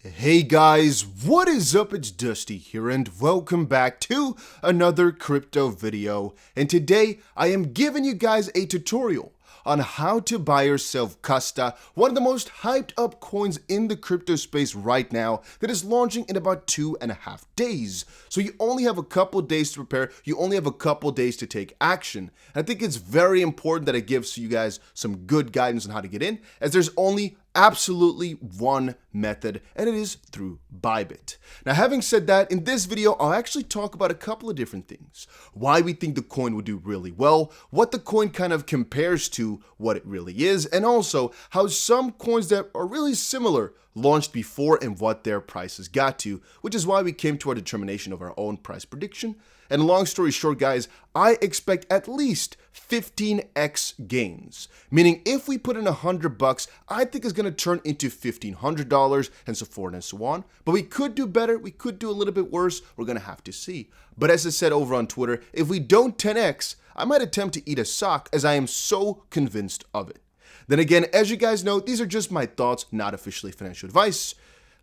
Hey guys, what is up? It's Dusty here and welcome back to another crypto video. And today I am giving you guys a tutorial on how to buy yourself Kasta, one of the most hyped up coins in the crypto space right now that is launching in about 2.5 days. So you only have a couple days to prepare, you only have a couple days to take action. And I think it's very important that it gives you guys some good guidance on how to get in, as there's only absolutely one method, and it is through Bybit. Now, having said that, in this video, I'll actually talk about a couple of different things. Why we think the coin would do really well, what the coin kind of compares to what it really is, and also how some coins that are really similar launched before and what their prices got to, which is why we came to our determination of our own price prediction. And long story short, guys, I expect at least 15x gains. Meaning if we put in $100, I think it's going to turn into $1,500 and so forth and so on. But we could do better. We could do a little bit worse. We're going to have to see. But as I said over on Twitter, if we don't 10x, I might attempt to eat a sock, as I am so convinced of it. Then again, as you guys know, these are just my thoughts, not officially financial advice.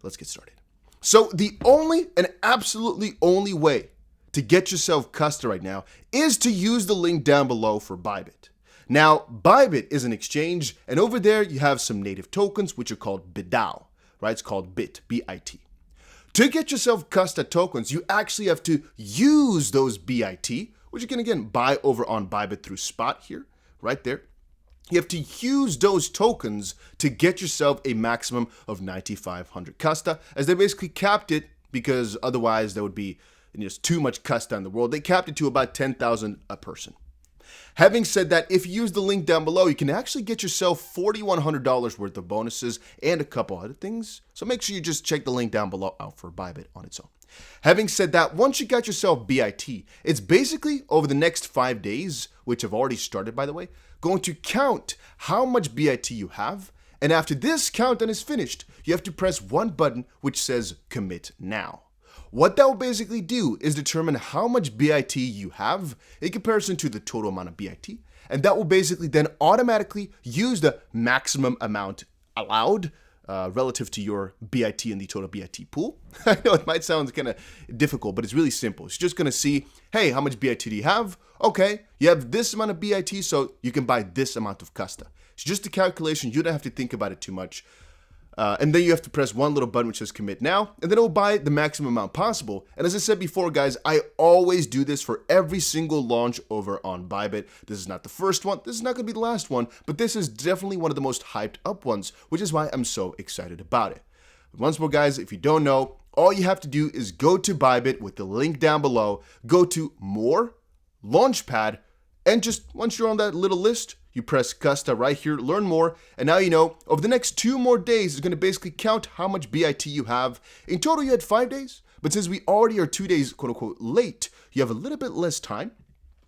Let's get started. So the only and absolutely only way to get yourself Kasta right now is to use the link down below for Bybit. Now, Bybit is an exchange, and over there you have some native tokens which are called BitDAO, right? It's called BIT, B-I-T. To get yourself Kasta tokens, you actually have to use those BIT, which you can again buy over on Bybit through Spot here, right there. You have to use those tokens to get yourself a maximum of 9,500 Kasta, as they basically capped it because otherwise there would be just too much Kasta in the world. They capped it to about 10,000 a person. Having said that, if you use the link down below, you can actually get yourself $4,100 worth of bonuses and a couple other things. So make sure you just check the link down below out for Bybit on its own. Having said that, once you got yourself BIT, it's basically over the next 5 days, which have already started by the way, going to count how much BIT you have. And after this countdown is finished, you have to press one button which says commit now. What that will basically do is determine how much BIT you have in comparison to the total amount of BIT, and that will basically then automatically use the maximum amount allowed relative to your BIT in the total BIT pool. I know it might sound kind of difficult, but it's really simple. It's just going to see, hey, how much BIT do you have? Okay, you have this amount of BIT, so you can buy this amount of Kasta. It's just a calculation. You don't have to think about it too much. And then you have to press one little button which says commit now, and then it will buy the maximum amount possible. And as I said before, guys, I always do this for every single launch over on Bybit. This is not the first one, this is not going to be the last one, but this is definitely one of the most hyped up ones, which is why I'm so excited about it. But once more, guys, if you don't know, all you have to do is go to Bybit with the link down below, go to More, Launchpad, and just once you're on that little list, you press Kasta right here, learn more, and now you know over the next 2 more days, it's going to basically count how much BIT you have. In total, you had 5 days, but since we already are 2 days, quote unquote, late, you have a little bit less time.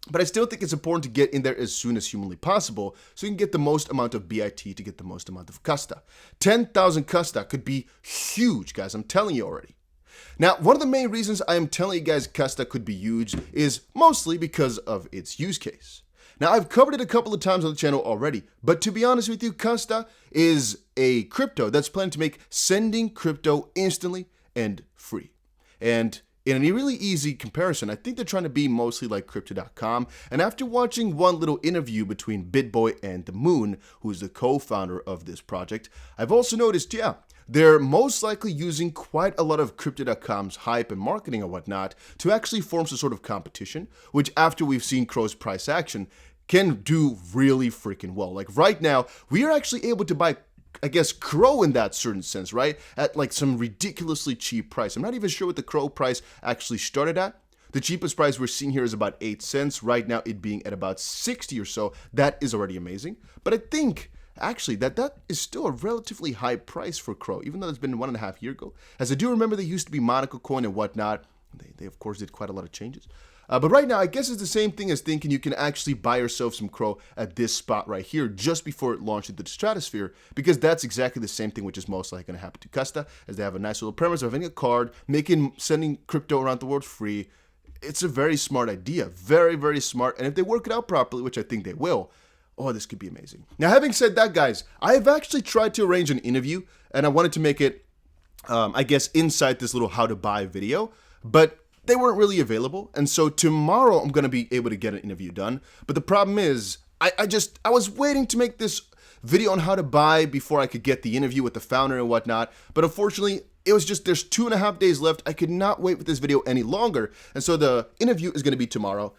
But I still think it's important to get in there as soon as humanly possible so you can get the most amount of BIT to get the most amount of Kasta. 10,000 Kasta could be huge, guys, I'm telling you already. Now, one of the main reasons I am telling you guys Kasta could be huge is mostly because of its use case. Now, I've covered it a couple of times on the channel already, but to be honest with you, Kasta is a crypto that's planned to make sending crypto instantly and free. And in a really easy comparison, I think they're trying to be mostly like Crypto.com. And after watching one little interview between BitBoy and The Moon, who's the co-founder of this project, I've also noticed, yeah, they're most likely using quite a lot of Crypto.com's hype and marketing and whatnot to actually form some sort of competition, which after we've seen Crow's price action, can do really freaking well. Like right now, we are actually able to buy, I guess, Crow in that certain sense, right? At like some ridiculously cheap price. I'm not even sure what the Crow price actually started at. The cheapest price we're seeing here is about 8 cents. Right now, it being at about 60 or so. That is already amazing. But I think actually that is still a relatively high price for Crow, even though it's been 1.5 years ago. As I do remember, they used to be Monaco coin and whatnot. They of course did quite a lot of changes. But right now, I guess it's the same thing as thinking you can actually buy yourself some Crow at this spot right here just before it launched into the stratosphere, because that's exactly the same thing which is most likely going to happen to Kasta, as they have a nice little premise of having a card, sending crypto around the world free. It's a very smart idea, very, very smart, and if they work it out properly, which I think they will, oh, this could be amazing. Now, having said that, guys, I have actually tried to arrange an interview, and I wanted to make it I guess, inside this little how to buy video, but they weren't really available. And so tomorrow I'm going to be able to get an interview done. But the problem is I was waiting to make this video on how to buy before I could get the interview with the founder and whatnot. But unfortunately, it was just, there's 2.5 days left. I could not wait with this video any longer. And so the interview is going to be tomorrow.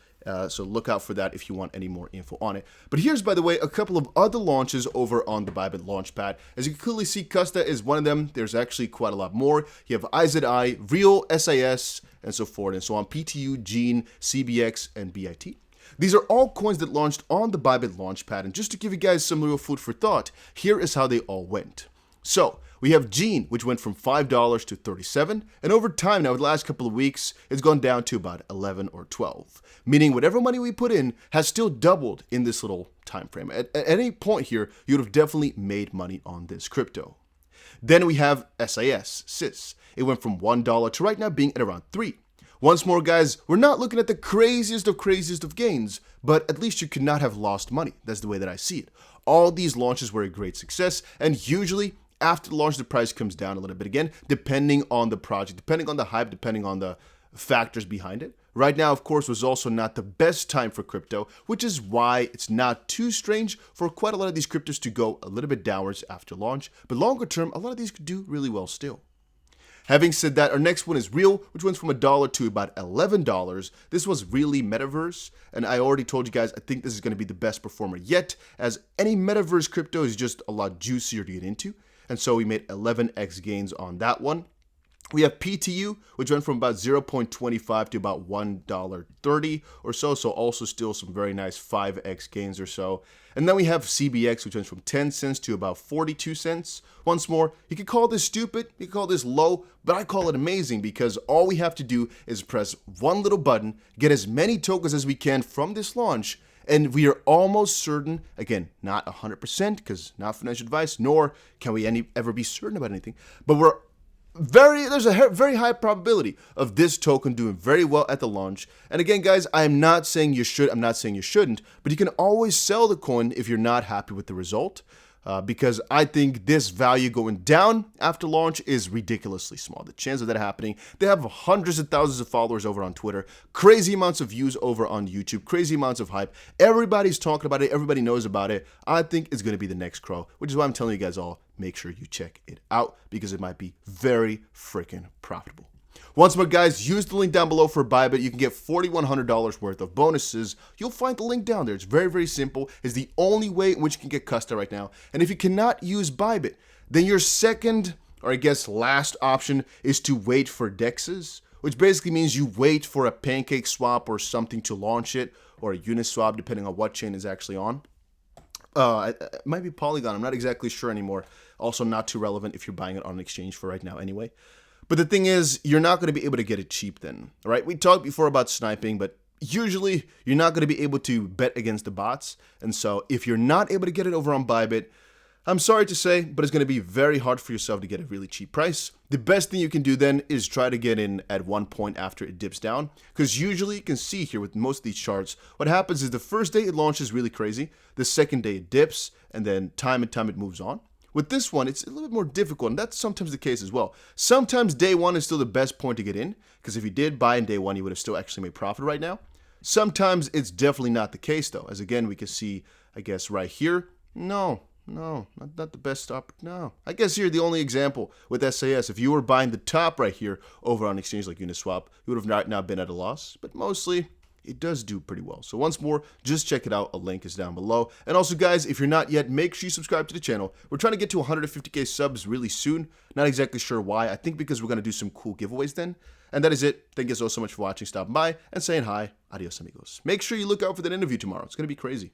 So look out for that if you want any more info on it. But here's, by the way, a couple of other launches over on the bybit launchpad. As you can clearly see, Kasta is one of them. There's actually quite a lot more. You have IZI, Real, SAS, and so forth. And so on PTU, Gene, CBX, and BIT. These are all coins that launched on the bybit launchpad. And just to give you guys some real food for thought, here is how they all went. So we have Gene, which went from $5 to $37, and over time now, over the last couple of weeks, it's gone down to about 11 or 12, meaning whatever money we put in has still doubled in this little time frame. At any point here, you would have definitely made money on this crypto. Then we have SIS. It went from $1 to right now being at around 3. Once more, guys, we're not looking at the craziest of gains, but at least you could not have lost money. That's the way that I see it. All these launches were a great success, and usually after the launch, the price comes down a little bit again, depending on the project, depending on the hype, depending on the factors behind it. Right now, of course, was also not the best time for crypto, which is why it's not too strange for quite a lot of these cryptos to go a little bit downwards after launch. But longer term, a lot of these could do really well still. Having said that, our next one is Real, which went from $1 to about $11. This was really Metaverse, and I already told you guys I think this is going to be the best performer yet, as any Metaverse crypto is just a lot juicier to get into. And so we made 11x gains on that one. We have PTU, which went from about 0.25 to about $1.30 or so. So also still some very nice 5x gains or so. And then we have CBX, which went from 10 cents to about 42 cents. Once more, you could call this stupid, you could call this low, but I call it amazing because all we have to do is press one little button, get as many tokens as we can from this launch, and we are almost certain, again, not 100% because not financial advice, nor can we ever be certain about anything, but there's a very high probability of this token doing very well at the launch. And again, guys, I'm not saying you should, I'm not saying you shouldn't, but you can always sell the coin if you're not happy with the result. Because I think this value going down after launch is ridiculously small. The chance of that happening, they have hundreds of thousands of followers over on Twitter, crazy amounts of views over on YouTube, crazy amounts of hype. Everybody's talking about it. Everybody knows about it. I think it's going to be the next crow, which is why I'm telling you guys all, make sure you check it out because it might be very freaking profitable. Once more, guys, use the link down below for Bybit. You can get $4,100 worth of bonuses. You'll find the link down there. It's very, very simple. It's the only way in which you can get Kasta right now. And if you cannot use Bybit, then your second, or I guess last option, is to wait for DEXs, which basically means you wait for a pancake swap or something to launch it, or a Uniswap, depending on what chain is actually on. It might be Polygon. I'm not exactly sure anymore. Also not too relevant if you're buying it on an exchange for right now anyway. But the thing is, you're not going to be able to get it cheap then, all right? We talked before about sniping, but usually you're not going to be able to bet against the bots. And so if you're not able to get it over on Bybit, I'm sorry to say, but it's going to be very hard for yourself to get a really cheap price. The best thing you can do then is try to get in at one point after it dips down, because usually you can see here with most of these charts, what happens is the first day it launches really crazy, the second day it dips, and then time and time it moves on. With this one, it's a little bit more difficult, and that's sometimes the case as well. Sometimes day one is still the best point to get in, because if you did buy in day one, you would have still actually made profit right now. Sometimes it's definitely not the case, though. As again, we can see, I guess, right here. No, not the best stop. No. I guess here, the only example with SAS, if you were buying the top right here over on exchange like Uniswap, you would have not been at a loss, but mostly it does do pretty well. So once more, just check it out. A link is down below. And also, guys, if you're not yet, make sure you subscribe to the channel. We're trying to get to 150k subs really soon. Not exactly sure why. I think because we're going to do some cool giveaways then. And that is it. Thank you so much for watching, stopping by, and saying hi. Adios, amigos. Make sure you look out for that interview tomorrow. It's going to be crazy.